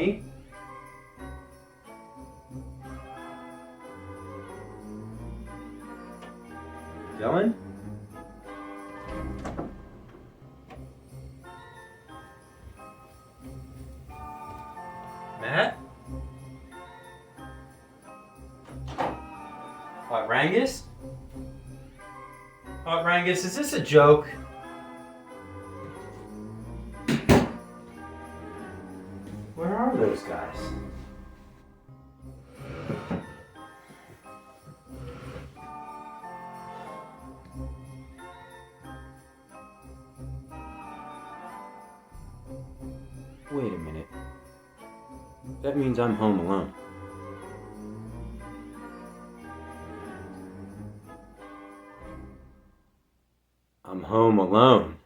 Honey? Going? Matt? What, Rangus? What, Rangus, is this a joke? Where are those guys? Wait a minute. That means I'm home alone. I'm home alone.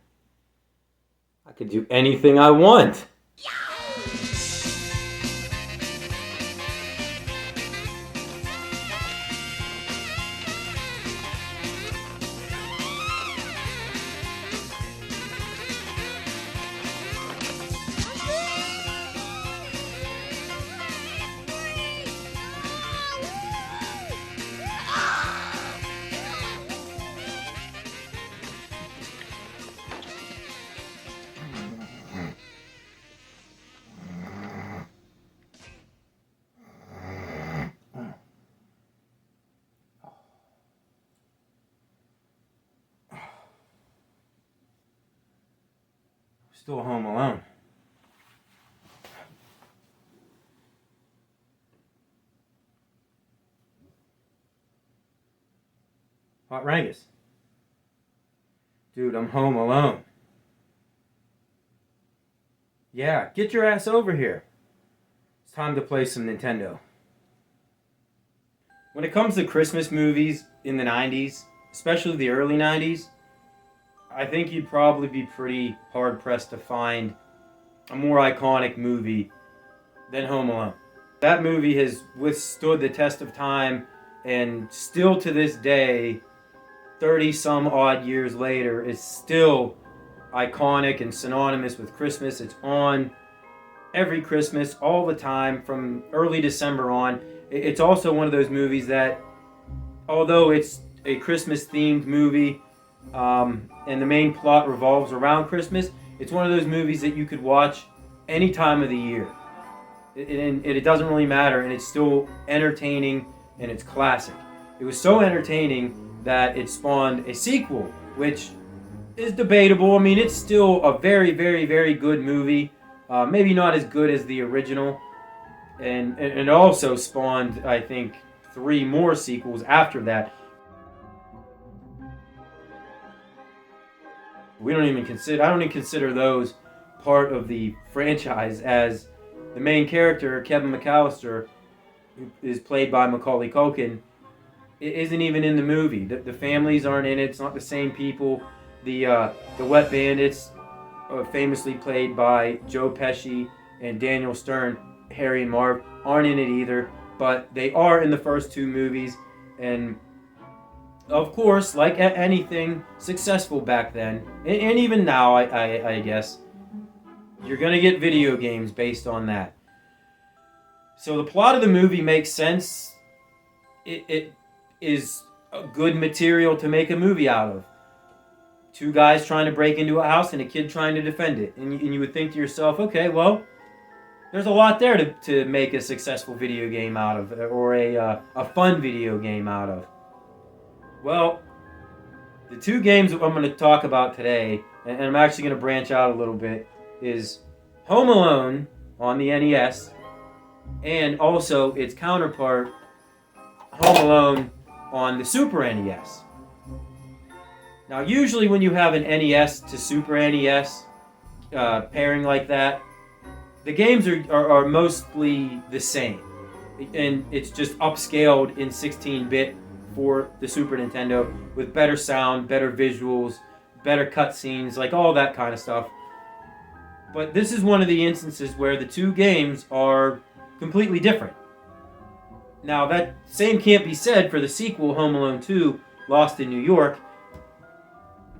I could do anything I want. Still home alone. What, Rangus? Dude, I'm home alone. Yeah, get your ass over here. It's time to play some Nintendo. When it comes to Christmas movies in the 90s, especially the early 90s, I think you'd probably be pretty hard-pressed to find a more iconic movie than Home Alone. That movie has withstood the test of time, and still to this day, 30-some odd years later, is still iconic and synonymous with Christmas. It's on every Christmas, all the time, from early December on. It's also one of those movies that, although it's a Christmas-themed movie, and the main plot revolves around Christmas, it's one of those movies that you could watch any time of the year. It doesn't really matter, and it's still entertaining, and it's classic. It was so entertaining that it spawned a sequel, which is debatable. I mean, it's still a very, very, very good movie. Maybe not as good as the original. And it also spawned, I think, 3 more sequels after that. I don't even consider those part of the franchise, as the main character, Kevin McAllister, who is played by Macaulay Culkin, isn't even in the movie. The families aren't in it. It's not the same people. The Wet Bandits, famously played by Joe Pesci and Daniel Stern, Harry and Marv, aren't in it either. But they are in the first 2 movies. And of course, like anything successful back then, and even now, I guess, you're going to get video games based on that. So the plot of the movie makes sense. It is a good material to make a movie out of. 2 guys trying to break into a house and a kid trying to defend it. And you would think to yourself, okay, well, there's a lot there to make a successful video game out of, or a fun video game out of. Well, the 2 games that I'm going to talk about today, and I'm actually going to branch out a little bit, is Home Alone on the NES, and also its counterpart, Home Alone on the Super NES. Now, usually when you have an NES to Super NES pairing like that, the games are mostly the same. And it's just upscaled in 16-bit for the Super Nintendo with better sound, better visuals, better cutscenes, like all that kind of stuff. But this is one of the instances where the 2 games are completely different. Now, that same can't be said for the sequel, Home Alone 2, Lost in New York.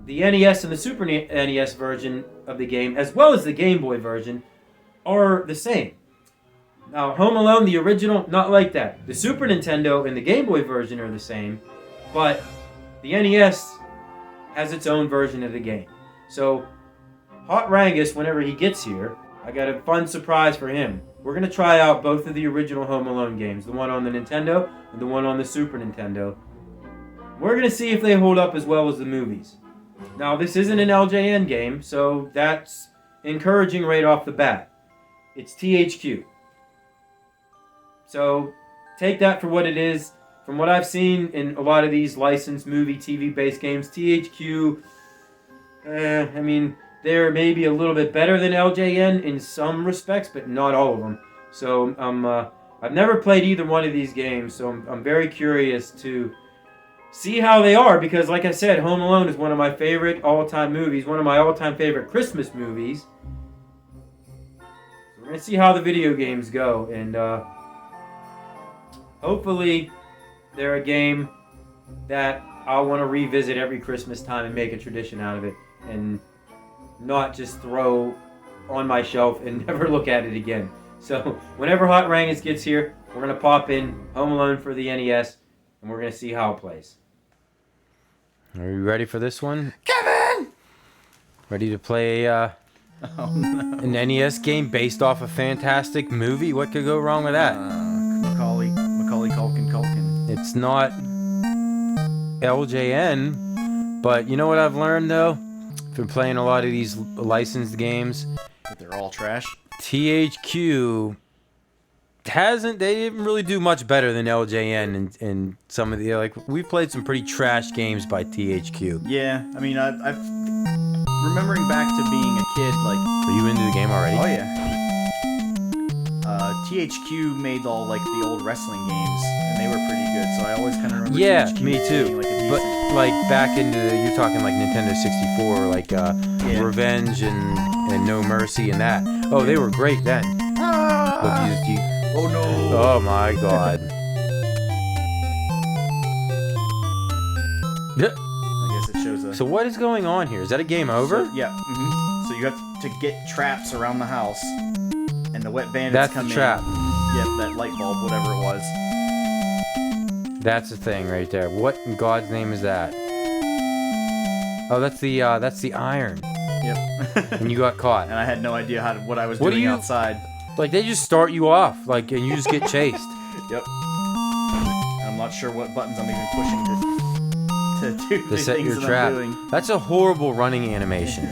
The NES and the Super NES version of the game, as well as the Game Boy version, are the same. Now, Home Alone, the original, not like that. The Super Nintendo and the Game Boy version are the same, but the NES has its own version of the game. So, Hot Rangus, whenever he gets here, I got a fun surprise for him. We're going to try out both of the original Home Alone games, the one on the Nintendo and the one on the Super Nintendo. We're going to see if they hold up as well as the movies. Now, this isn't an LJN game, so that's encouraging right off the bat. It's THQ. So, take that for what it is. From what I've seen in a lot of these licensed movie, TV-based games, THQ, I mean, they're maybe a little bit better than LJN in some respects, but not all of them. So, I've never played either one of these games, so I'm very curious to see how they are, because like I said, Home Alone is one of my favorite all-time movies, one of my all-time favorite Christmas movies. So we're going to see how the video games go, and hopefully they're a game that I'll want to revisit every Christmas time and make a tradition out of it, and not just throw on my shelf and never look at it again. So whenever Hot Rangus gets here, we're going to pop in Home Alone for the NES, and we're going to see how it plays. Are you ready for this one? Kevin! Ready to play an NES game based off a fantastic movie? What could go wrong with that? Macaulay Culkin. It's not LJN, but you know what I've learned though? From playing a lot of these licensed games, But they're all trash. THQ they didn't really do much better than LJN and some of the, like, we've played some pretty trash games by THQ. Yeah, I mean, I've remembering back to being a kid, like... Are you into the game already? Oh, yeah. THQ made all, like, the old wrestling games, and they were pretty good, so I always kind of remember THQ me too. being, like, a decent... But, like, back into you're talking, like, Nintendo 64, like, Yeah. Revenge and No Mercy and that. Oh, they were great then. Look, Oh, no! oh, my God. I guess it shows a... So what is going on here? Is that a game over? So, yeah. So you have to get traps around the house, and the wet bandits That's come the trap. in. Yep, that light bulb, whatever it was. That's the thing right there. What in God's name is that? Oh, that's the iron. Yep. And you got caught. And I had no idea what I was What do doing you- outside. Like, they just start you off, like, and you just get chased. Yep. I'm not sure what buttons I'm even pushing to do To the set things your that trap. I'm doing. That's a horrible running animation.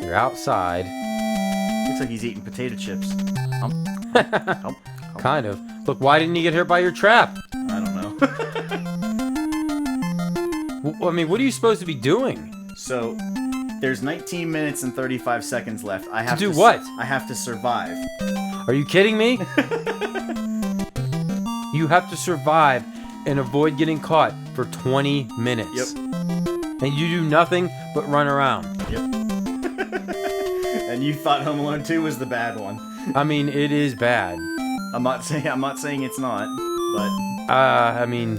You're outside. Looks like he's eating potato chips. Kind of. Look, why didn't you get hurt by your trap? I don't know. I mean, what are you supposed to be doing? So, there's 19 minutes and 35 seconds left. I have To do what? I have to survive. Are you kidding me? You have to survive and avoid getting caught for 20 minutes. Yep. And you do nothing but run around. Yep. And you thought Home Alone 2 was the bad one. I mean, it is bad. I'm not saying it's not, but I mean,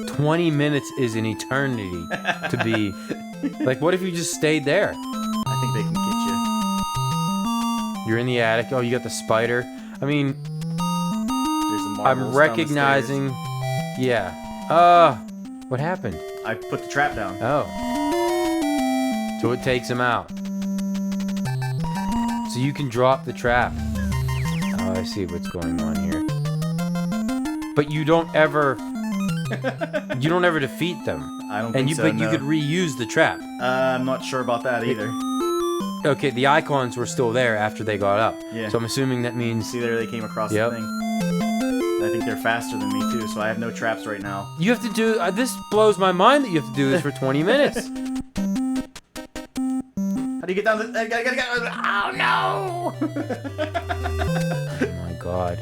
20 minutes is an eternity to be. Like, what if you just stayed there? I think they can get you. You're in the attic. Oh, you got the spider. I mean, There's a marbles I'm down the recognizing. stairs. Yeah. What happened? I put the trap down. Oh. So it takes him out. So you can drop the trap. Oh, I see what's going on here. But you don't ever defeat them. I don't And think so, but no. you could reuse the trap. I'm not sure about that either. Okay, the icons were still there after they got up. Yeah. So I'm assuming that means See there, they came across Yep. the thing. I think they're faster than me too, so I have no traps right now. you have to do. This blows my mind that you have to do this for 20 minutes. How do you get down the... I gotta get... Oh, no! Oh my God.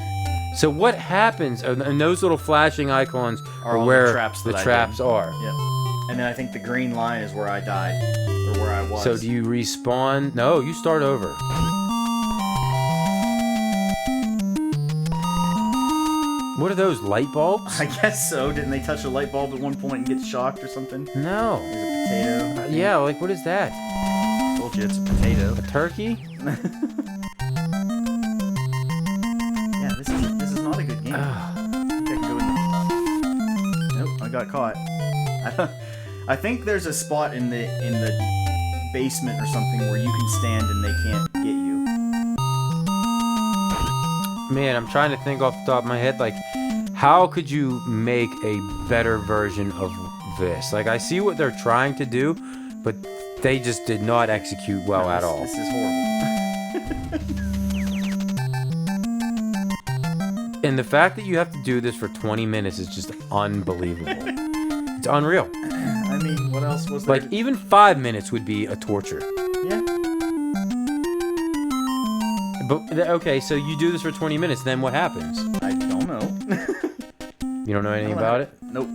So what happens? And those little flashing icons Are are all the where traps the that I traps did. are. Yep. And then I think the green line is where I died. Or where I was. So do you respawn? No, you start over. What are those, light bulbs? I guess so. Didn't they touch a light bulb at one point and get shocked or something? No. There's a potato. Yeah, like what is that? Told you it's a potato. A turkey? got caught. I think there's a spot in the basement or something where you can stand and they can't get you. Man, I'm trying to think off the top of my head, like, how could you make a better version of this? Like, I see what they're trying to do, but they just did not execute well at all. This is horrible. And the fact that you have to do this for 20 minutes is just unbelievable. It's unreal. I mean, what else was there? Like, even 5 minutes would be a torture. Yeah. But, okay, so you do this for 20 minutes, then what happens? I don't know. You don't know anything about it? Nope.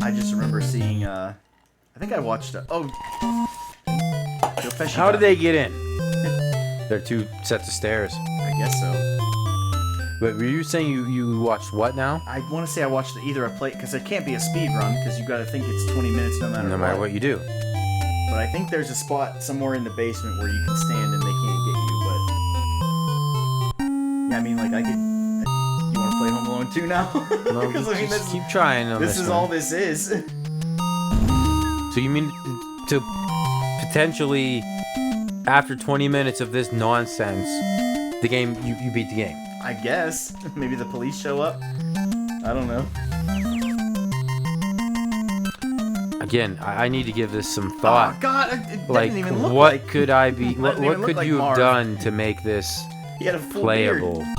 I just remember seeing, I think I watched, How did they get in? There are 2 sets of stairs. I guess so. But were you saying you watched what now? I want to say I watched either a play, because it can't be a speed run, because you got to think it's 20 minutes no matter what you do. But I think there's a spot somewhere in the basement where you can stand and they can't get you, but... Yeah, I mean, like, I could... You want to play Home Alone 2 now? No, Because, I mean, keep trying on this is one. all this is. So you mean to potentially, after 20 minutes of this nonsense, the game, you beat the game? I guess. Maybe the police show up? I don't know. Again, I need to give this some thought. Oh, God! It Like, didn't even look what like... could I be... What didn't even look could like you have Marv. done to make this He had a full playable? beard.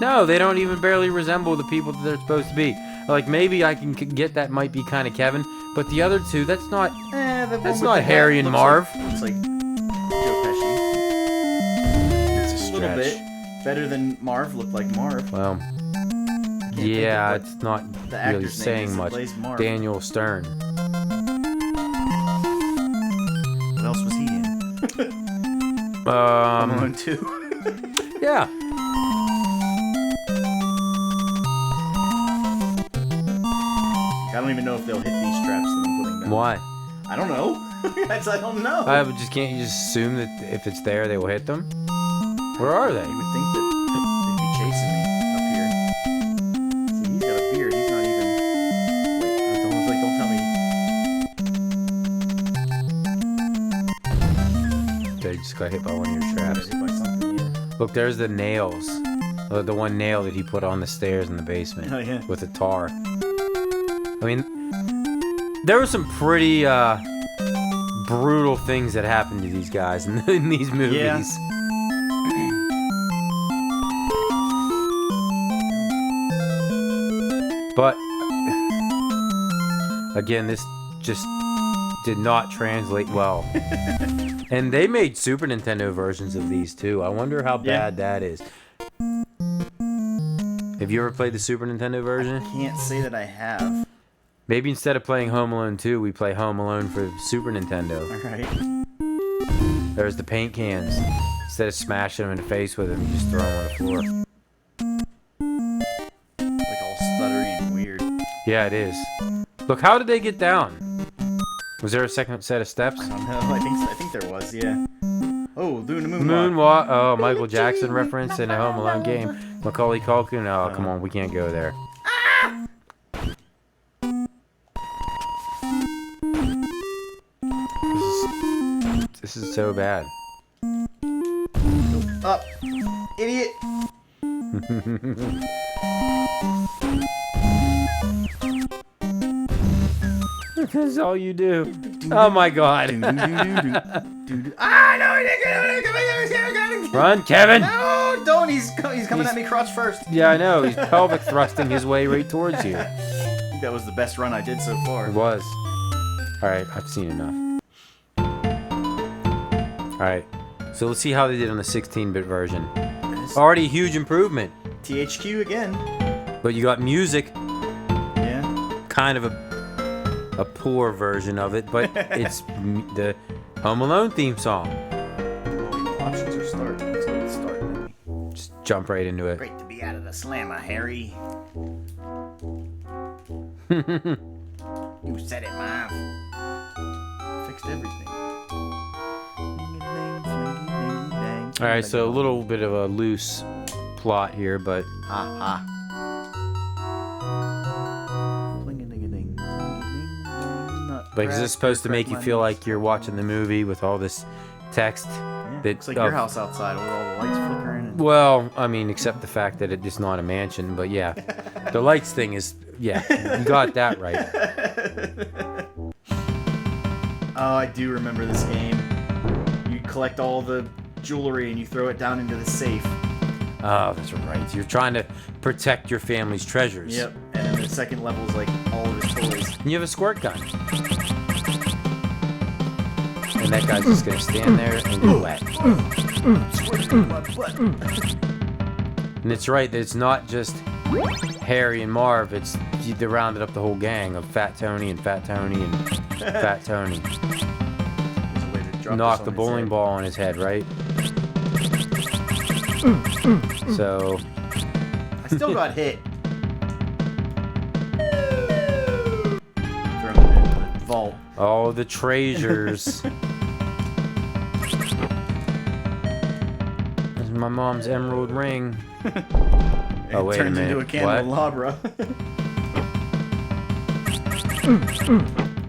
No, they don't even barely resemble the people that they're supposed to be. Like, maybe I can get that might be kind of Kevin, but the other 2, that's not... The That's one not with the Harry hat and looks Marv. Looks like Joe Pesci. It's a A little stretch. bit better than Marv looked like Marv. Well, think yeah, of what it's not the really actor's name saying is that much. plays Marv. Daniel Stern. What else was he in? Home Alone 2. Yeah. I don't even know if they'll hit these traps that I'm putting down. Why? I don't know. I don't know. Can't you just assume that if it's there, they will hit them? Where are they? You would think that they'd be chasing me up here. See, he's got a beard. He's not even... Wait, it's almost like, don't tell me. They just got hit by one of your traps. Hit by something, yeah. Look, there's the nails. The one nail that he put on the stairs in the basement. Oh, yeah. With the tar. I mean, there were some pretty brutal things that happened to these guys in these movies. Yeah. But again, this just did not translate well. And they made Super Nintendo versions of these too. I wonder how bad that is. Have you ever played the Super Nintendo version? Can't say that I have. Maybe instead of playing Home Alone 2, we play Home Alone for Super Nintendo. Alright. There's the paint cans. Instead of smashing them in the face with them, you just throw them on the floor. Like all stuttery and weird. Yeah, it is. Look, how did they get down? Was there a second set of steps? I don't know. I think there was, yeah. Oh, doing a moonwalk. Moonwalk. Oh, Michael Jackson reference in a Home Alone game. Macaulay Culkin. Oh, come on, we can't go there. This is so bad. Up, idiot. This is all you do. Oh my God. Ah, no, Run, Kevin. no, don't. He's coming at me crotch first. Yeah, I know. He's pelvic thrusting his way right towards you. I think that was the best run I did so far. It was. All right, I've seen enough. All right, so let's see how they did on the 16-bit version. Already a huge improvement. THQ again. But you got music, Yeah. kind of a poor version of it, but it's the Home Alone theme song. Options or start. Let's go with start. Just jump right into it. Great to be out of the slammer, Harry. You said it, Mom. Fixed everything. All right, so a little bit of a loose plot here, but Ha ha. Like, is this supposed to make you feel like you're watching the movie with all this text? Yeah, that, it's like your house outside with all the lights flickering. Well, I mean, except the fact that it's not a mansion, but yeah. The lights thing is, yeah, you got that right. Oh, I do remember this game. You collect all the jewelry and you throw it down into the safe. Oh, that's right. You're trying to protect your family's treasures. Yep, and then the second level is like all of his toys. And you have a squirt gun. And that guy's just gonna stand there and get wet. And it's right, it's not just Harry and Marv, they rounded up the whole gang of Fat Tony and Fat Tony and Fat Tony. Knock the bowling ball on his head, right? So... I still got hit. Throw it in the vault. Oh, the treasures. This is my mom's emerald ring. Oh, wait a minute. It turns into a candelabra.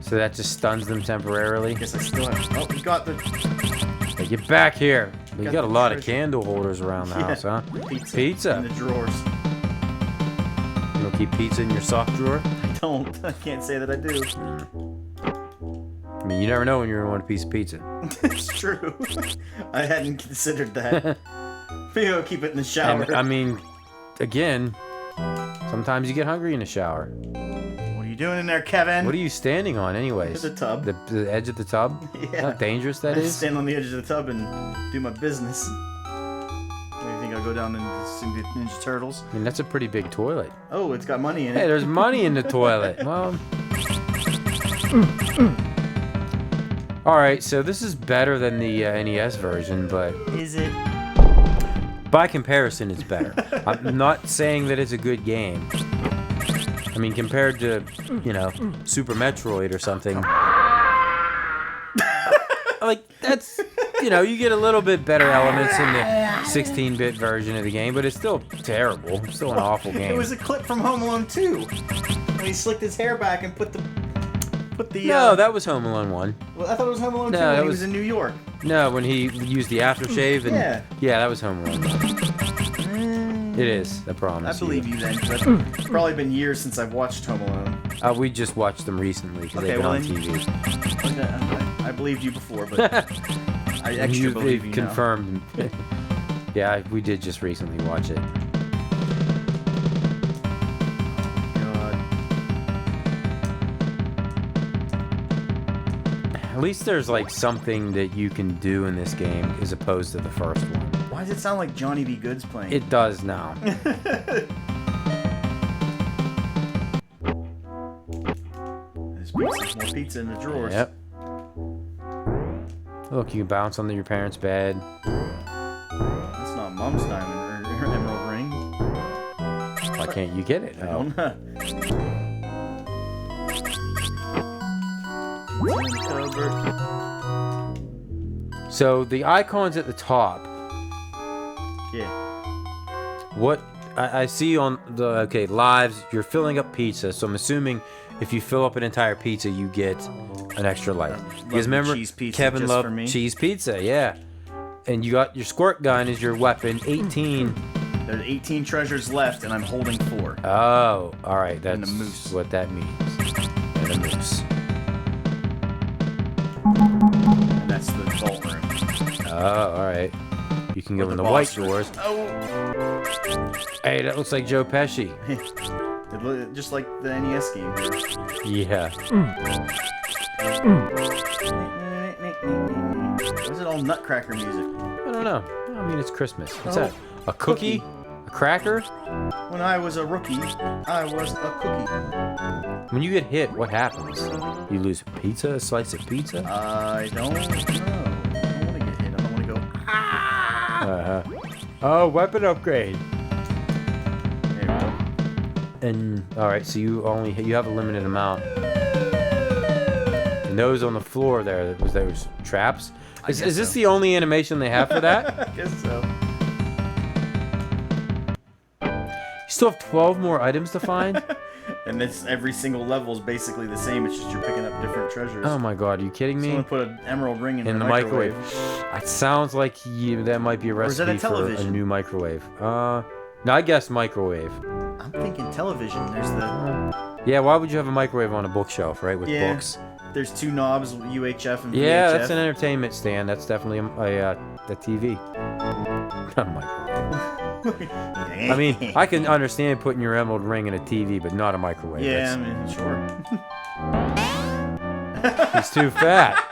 So that just stuns them temporarily? Guess I still have... Oh, we got the... Hey, get back here. You got a lot of treasure. candle holders around the house, huh? Pizza. In the drawers. You don't keep pizza in your sock drawer? I don't. I can't say that I do. I mean, you never know when you're gonna want a piece of pizza. It's true. I hadn't considered that. Maybe I'll keep it in the shower. And, I mean, again, sometimes you get hungry in the shower. What are you doing in there, Kevin? What are you standing on, anyways? The tub. The edge of the tub? Yeah. How dangerous that I is? stand on the edge of the tub and do my business. What do you think? I'll go down and sing the Ninja Turtles? I mean, that's a pretty big toilet. Oh, it's got money in it. Hey, there's money in the toilet. Well... Alright, so this is better than the NES version, but... Is it? By comparison, it's better. I'm not saying that it's a good game. I mean, compared to, you know, Super Metroid or something. Like, that's, you know, you get a little bit better elements in the 16-bit version of the game, but it's still terrible. It's still an awful game. It was a clip from Home Alone 2. When he slicked his hair back and put the... No, that was Home Alone 1. Well, I thought it was Home Alone 2 No, when he was in New York. No, when he used the aftershave and... Yeah. That was Home Alone 1. It is, I promise. I believe you then, because it's probably been years since I've watched Home Alone. We just watched them recently because they've been on TV. I believed you before, but I extra believe you confirmed. Yeah, we did just recently watch it. At least there's like something that you can do in this game as opposed to the first one. Why does it sound like Johnny B. Good's playing? It does now. There's more pizza in the drawers. Yep. Look, you can bounce onto your parents' bed. That's not Mom's diamond or emerald ring. Why can't you get it? I don't know. So the icons at the top. Yeah. What I see on the lives, you're filling up pizza. So I'm assuming if you fill up an entire pizza, you get an extra life. Because remember, Kevin loved cheese pizza. Yeah. And you got your squirt gun as your weapon. 18. There's 18 treasures left, and I'm holding 4. Oh, all right. That's and a moose. What that means. And a moose. And that's the vault room. Oh, all right. You can go in the white doors. Oh. Hey, that looks like Joe Pesci. Just like the NES game. Yeah. Why is it all Nutcracker music? I don't know. I mean, it's Christmas. What's that? A cookie? A cracker? When I was a rookie, I was a cookie. When you get hit, what happens? You lose pizza? A slice of pizza? I don't know. I don't want to get hit. I don't want to go, ah! Oh, weapon upgrade. There we go. And, alright, so you have a limited amount. And those on the floor there, was those traps? Is this the only animation they have for that? I guess so. You still have 12 more items to find? And this every single level is basically the same. It's just you're picking up different treasures. Oh my god, are you kidding me? Someone put an emerald ring in the the microwave. It sounds like that might be a Or is that a recipe for a television? new microwave. No, I guess microwave. I'm thinking television. There's the Yeah, why would you have a microwave on a bookshelf, right, with Yeah. books? there's 2 knobs, UHF and VHF. Yeah, that's an entertainment stand. That's definitely a TV. A microwave. I mean, I can understand putting your emerald ring in a TV, but not a microwave. Yeah, I mean, sure. He's too fat.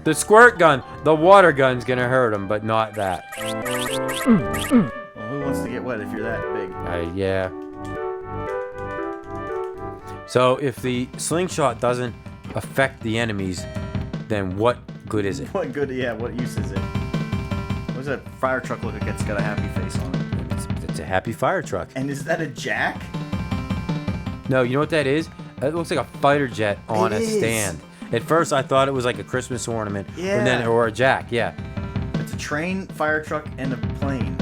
The squirt gun, the water gun's gonna hurt him, but not that. Well, who wants to get wet if you're that big? Yeah. So if the slingshot doesn't affect the enemies, then what good is it? What good? Yeah, what use is it? What does that fire truck look like? It's got a happy face on it. It's a happy fire truck. And is that a jack? No, you know what that is? It looks like a fighter jet on It a is. stand. At first, I thought it was like a Christmas ornament, Yeah. or a jack. Yeah, It's a train, fire truck, and a plane.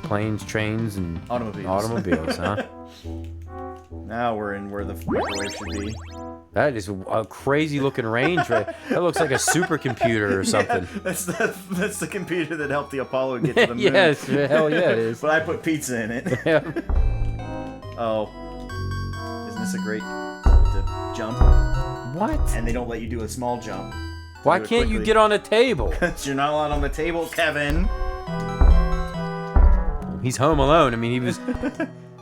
planes, trains, and Automobiles. huh? Now we're in where the microwave should be. That is a crazy looking range. Right? That looks like a supercomputer or something. Yeah, that's the computer that helped the Apollo get to the moon. Yes, hell yeah, it is. But I put pizza in it. Yeah. Oh. Isn't this a great to jump? What? And they don't let you do a small jump. Why Do it can't you quickly. get on a table? You're not allowed on the table, Kevin. He's home alone. I mean, he was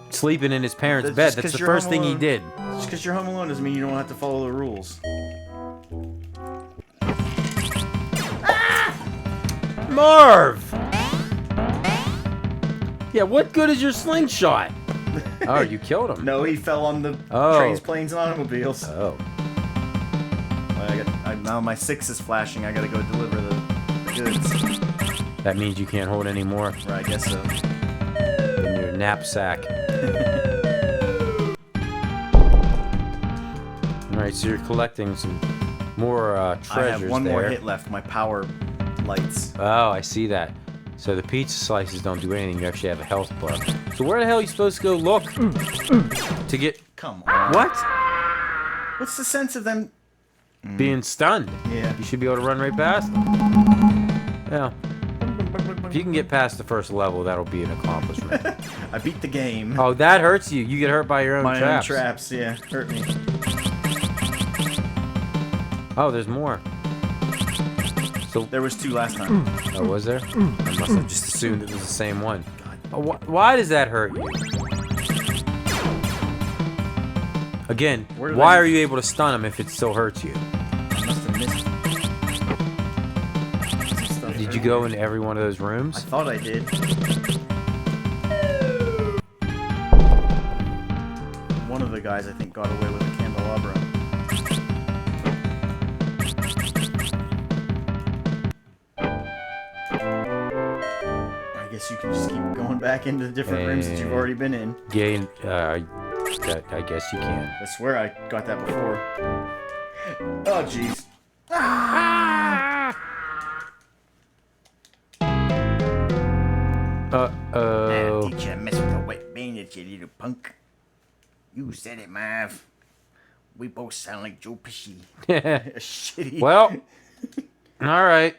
sleeping in his parents' That's bed. just That's 'cause the you're first home thing he alone. did. Just because you're home alone doesn't mean you don't have to follow the rules. Marv! Yeah, what good is your slingshot? Oh, you killed him. No, he fell on the Oh. trains, planes, and automobiles. Oh. Now my 6 is flashing. I gotta go deliver the goods. That means you can't hold any more Right, I guess so. in your knapsack. Alright, so you're collecting some more treasures I have one more there. hit left. My power lights. Oh, I see that. So the pizza slices don't do anything. You actually have a health bar. So where the hell are you supposed to go look to get... Come on. What? What's the sense of them? Being stunned. Yeah. You should be able to run right past them. Yeah. If you can get past the first level, that'll be an accomplishment. I beat the game. Oh, that hurts you. You get hurt by your own My traps. own traps, yeah, hurt me. Oh, there's more. So, There was 2 last time. oh, was there? I must have just assumed it was the same one. Oh, why does that hurt you? Again, Where did why I- are you able to stun him if it still hurts you? I must have missed. Did you go into every one of those I rooms? thought I did. One of the guys, I think, got away with a candelabra. I guess you can just keep going back into the different rooms that you've already been in. Gain, I guess you can. I swear I got that before. Oh, jeez. Uh-oh. Teach you to mess with the wet bandits, you little punk. You said it, Mav. We both sound like Joe Pesci. Shitty. Well, all right.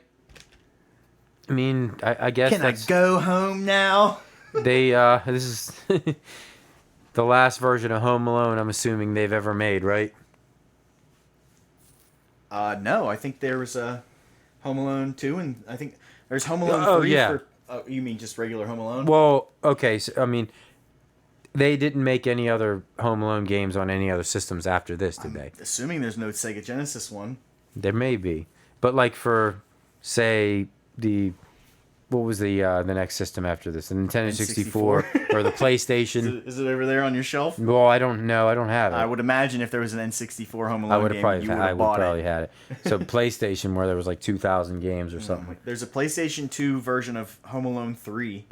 I mean, I guess Can I that's... go home now? They, this is the last version of Home Alone I'm assuming they've ever made, right? No, I think there was a Home Alone 2, and I think there's Home Alone 3 Oh, yeah. for... Oh, you mean just regular Home Alone? Well, okay, so, I mean, they didn't make any other Home Alone games on any other systems after this, did they? Assuming there's no Sega Genesis one. There may be. But, like, for, say, what was the next system after this? The Nintendo 64 or the PlayStation? Is it over there on your shelf? Well, I don't know. I don't have it. I would imagine if there was an N64 Home I Alone would game, have probably, you would I have would bought probably it. had it. So PlayStation, where there was like 2,000 games or something. There's a PlayStation 2 version of Home Alone 3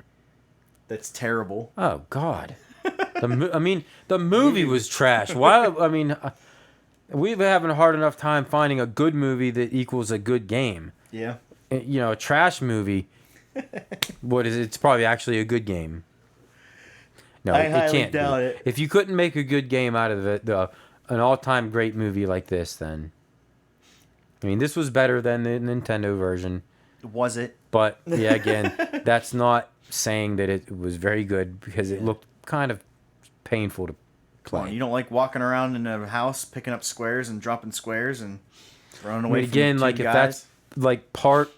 that's terrible. Oh God, the movie was trash. Why? I mean, we've been having a hard enough time finding a good movie that equals a good game. Yeah. You know, a trash movie. What is it? It's probably actually a good game. No, I it highly can't doubt be. it. If you couldn't make a good game out of an all-time great movie like this, then I mean, this was better than the Nintendo version. Was it? But yeah, again, that's not saying that it was very good because it looked kind of painful to Come on, play. you don't like walking around in a house picking up squares and dropping squares and running I away mean, from again, two like if guys? that's like part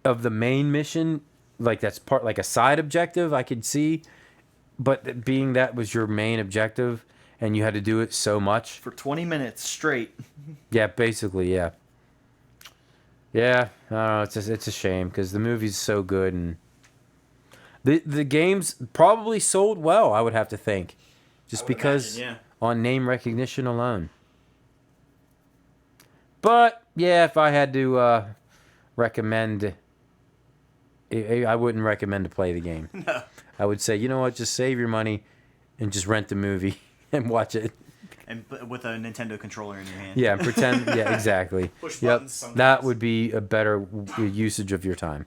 of the main mission, like that's part like a side objective, I could see. But being that was your main objective and you had to do it so much, For 20 minutes straight. yeah, basically, yeah. Yeah, I don't know. It's a shame because the movie's so good and the games probably sold well. I would have to think, just I would because imagine, on name recognition alone. But yeah, if I had to recommend, I wouldn't recommend to play the game. No. I would say, you know what, just save your money and just rent the movie and watch it. And with a Nintendo controller in your hand. Yeah, and pretend. Yeah, exactly. Push Yep, buttons sometimes. that would be a better usage of your time.